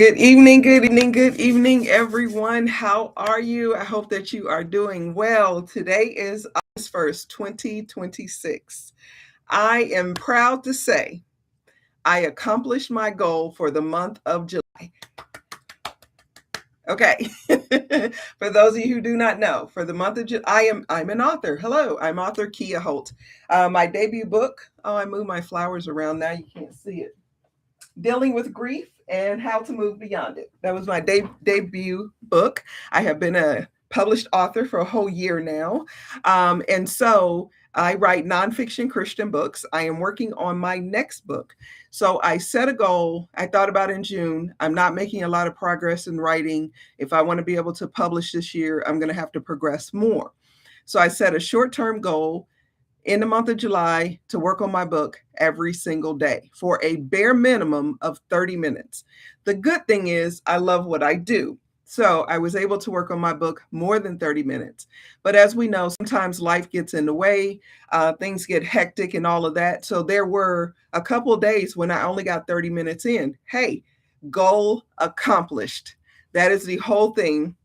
good evening, everyone. How are you? I hope that you are doing well. Today is August 1st, 2026. I am proud to say I accomplished my goal for the month of July. Okay. For those of you who do not know, for the month of July, I'm an author. Hello, I'm author Kia Holt. My debut book. Oh, I moved my flowers around now. You can't see it. Dealing with Grief and How to Move Beyond It. That was my debut book. I have been a published author for a whole year now. And so I write nonfiction Christian books. I am working on my next book. So I set a goal. I thought about in June. I'm not making a lot of progress in writing. If I want to be able to publish this year, I'm going to have to progress more. So I set a short term goal in the month of July to work on my book every single day for a bare minimum of 30 minutes. The good thing is, I love what I do. So I was able to work on my book more than 30 minutes. But as we know, sometimes life gets in the way, things get hectic and all of that. So there were a couple of days when I only got 30 minutes in. Hey, goal accomplished. That is the whole thing,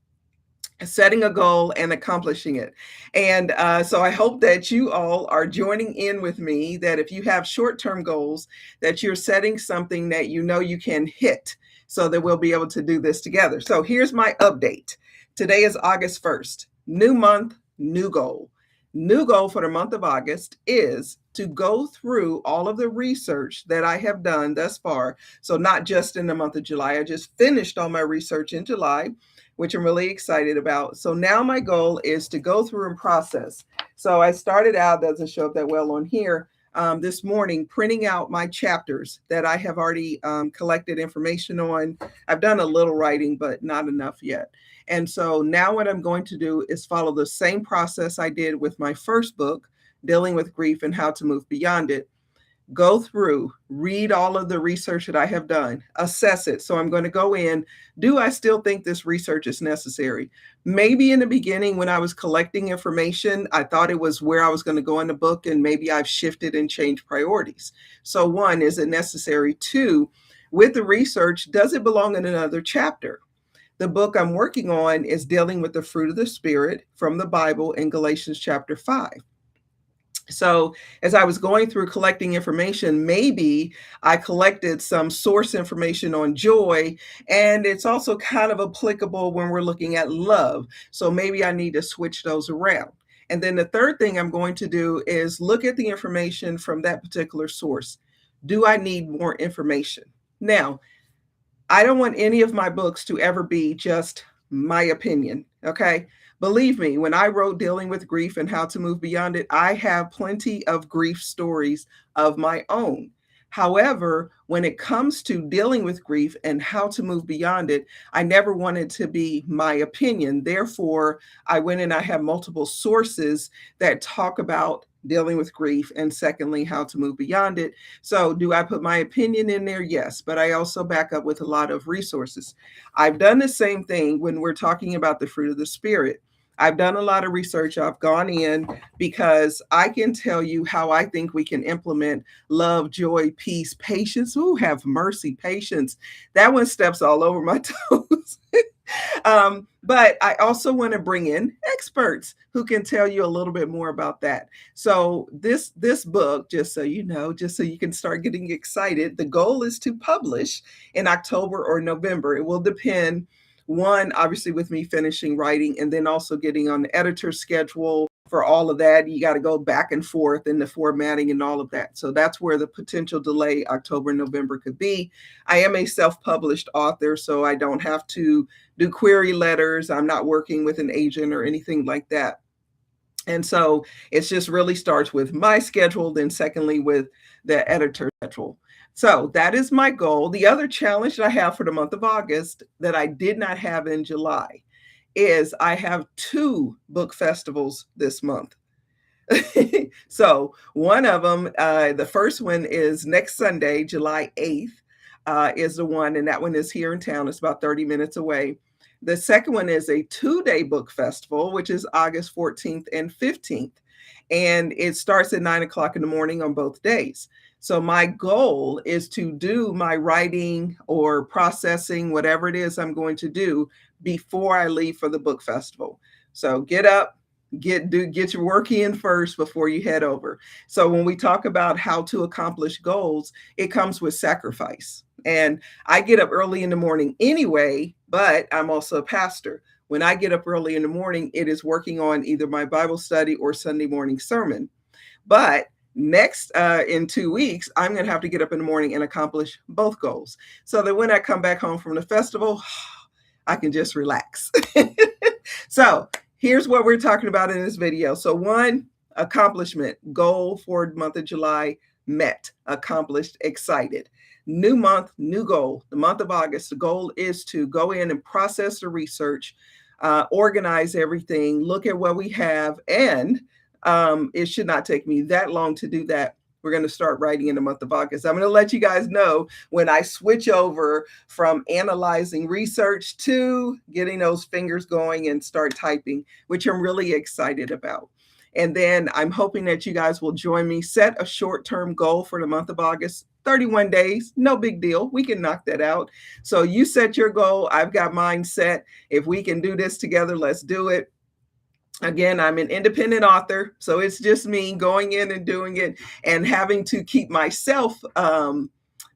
setting a goal and accomplishing it. And so I hope that you all are joining in with me, that if you have short-term goals, that you're setting something that you know you can hit so that we'll be able to do this together. So here's my update. Today is August 1st. New month, new goal. New goal for the month of August is to go through all of the research that I have done thus far. So not just in the month of July. I just finished all my research in July, which I'm really excited about. So now my goal is to go through and process. So I started out, doesn't show up that well on here, this morning, printing out my chapters that I have already collected information on. I've done a little writing, but not enough yet. And so now what I'm going to do is follow the same process I did with my first book, Dealing with Grief and How to Move Beyond It. Go through, read all of the research that I have done, assess it. So I'm going to go in. Do I still think this research is necessary? Maybe in the beginning when I was collecting information, I thought it was where I was going to go in the book, and maybe I've shifted and changed priorities. So one, is it necessary? Two, with the research, does it belong in another chapter? The book I'm working on is dealing with the fruit of the Spirit from the Bible in Galatians chapter 5. So as I was going through collecting information, maybe I collected some source information on joy, and it's also kind of applicable when we're looking at love. So maybe I need to switch those around. And then the third thing I'm going to do is look at the information from that particular source. Do I need more information? Now, I don't want any of my books to ever be just my opinion, okay? Believe me, when I wrote Dealing with Grief and How to Move Beyond It, I have plenty of grief stories of my own. However, when it comes to dealing with grief and how to move beyond it, I never wanted to be my opinion. Therefore, I went and I have multiple sources that talk about dealing with grief, and secondly, how to move beyond it. So, do I put my opinion in there? Yes, but I also back up with a lot of resources. I've done the same thing when we're talking about the fruit of the Spirit. I've done a lot of research. I've gone in because I can tell you how I think we can implement love, joy, peace, patience. Ooh, have mercy, patience. That one steps all over my toes. But I also want to bring in experts who can tell you a little bit more about that. So this book, just so you know, just so you can start getting excited, the goal is to publish in October or November. It will depend, one, obviously with me finishing writing, and then also getting on the editor's schedule for all of that. You got to go back and forth in the formatting and all of that. So that's where the potential delay, October, November, could be. I am a self-published author, so I don't have to do query letters. I'm not working with an agent or anything like that. And so it just really starts with my schedule, then secondly with the editor's schedule. So that is my goal. The other challenge that I have for the month of August that I did not have in July is I have 2 book festivals this month. So one of them, the first one is next Sunday, July 8th, is the one, and that one is here in town. It's about 30 minutes away. The second one is a 2-day book festival, which is August 14th and 15th. And it starts at 9 o'clock in the morning on both days. So my goal is to do my writing or processing, whatever it is I'm going to do before I leave for the book festival. So get up, get your work in first before you head over. So when we talk about how to accomplish goals, it comes with sacrifice. And I get up early in the morning anyway, but I'm also a pastor. When I get up early in the morning, it is working on either my Bible study or Sunday morning sermon. But next, in 2 weeks, I'm going to have to get up in the morning and accomplish both goals so that when I come back home from the festival, I can just relax. So here's what we're talking about in this video. So one, accomplishment, goal for the month of July, met, accomplished, excited. New month, new goal. The month of August, the goal is to go in and process the research, organize everything, look at what we have, and it should not take me that long to do that. We're going to start writing in the month of August. I'm going to let you guys know when I switch over from analyzing research to getting those fingers going and start typing, which I'm really excited about. And then I'm hoping that you guys will join me. Set a short-term goal for the month of August, 31 days, no big deal. We can knock that out. So you set your goal. I've got mine set. If we can do this together, let's do it. Again, I'm an independent author, so it's just me going in and doing it and having to keep myself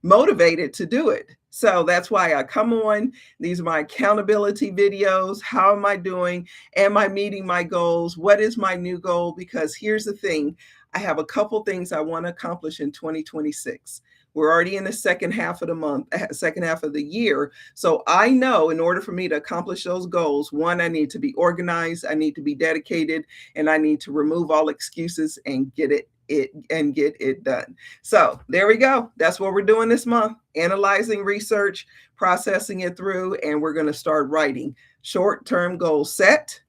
motivated to do it. So that's why I come on. These are my accountability videos. How am I doing? Am I meeting my goals? What is my new goal? Because here's the thing. I have a couple things I want to accomplish in 2026. We're already in the second half of the month, second half of the year. So I know in order for me to accomplish those goals, one, I need to be organized, I need to be dedicated, and I need to remove all excuses and get it done. So there we go. That's what we're doing this month. Analyzing research, processing it through, and we're going to start writing. Short-term goal set,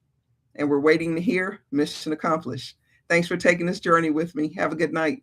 and we're waiting to hear mission accomplished. Thanks for taking this journey with me. Have a good night.